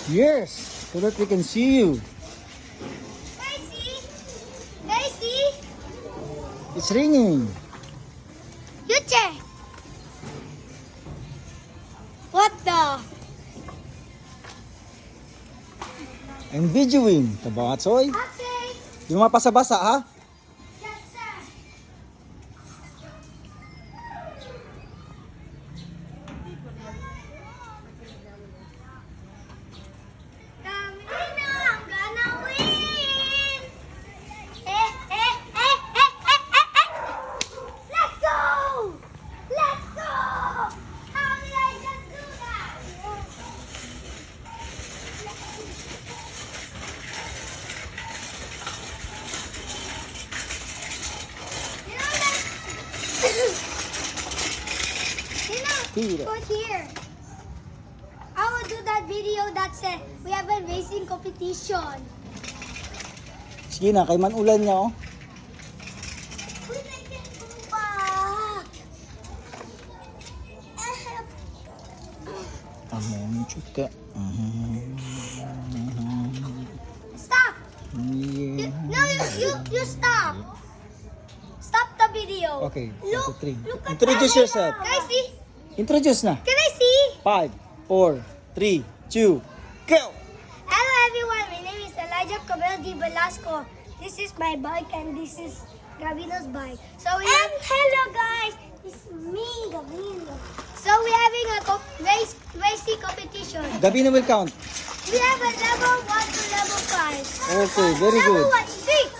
Yes, so that we can see you. Guys, see? Guys, see? It's ringing. You check. What the? I'm videoing. Tabatsoy. Okay. Yung mga basa-basa ha? Yes, sir. Camino, I'm gonna win. Let's go. Let's go. How did I just do that? You know that? Here. Put here. I will do that video that said we have a racing competition. Sige na, kay manulan niya oh. We make it go back. Amon chuka. Stop. Yeah. No, you stop. Stop the video. Okay, Look, 1, 2, 3. look at Introduce that. yourself. Can I see? Introduce na. Can I see? 5, 4, 3, 2, go! Hello everyone, my name is Elijah Cabello Di Velasco. This is my bike and this is Gabino's bike. So we have... hello guys, this is me, Gabino. So we're having a racing competition. Gabino will count. We have a level 1 to level 5. Okay, very Level good. 1, 6.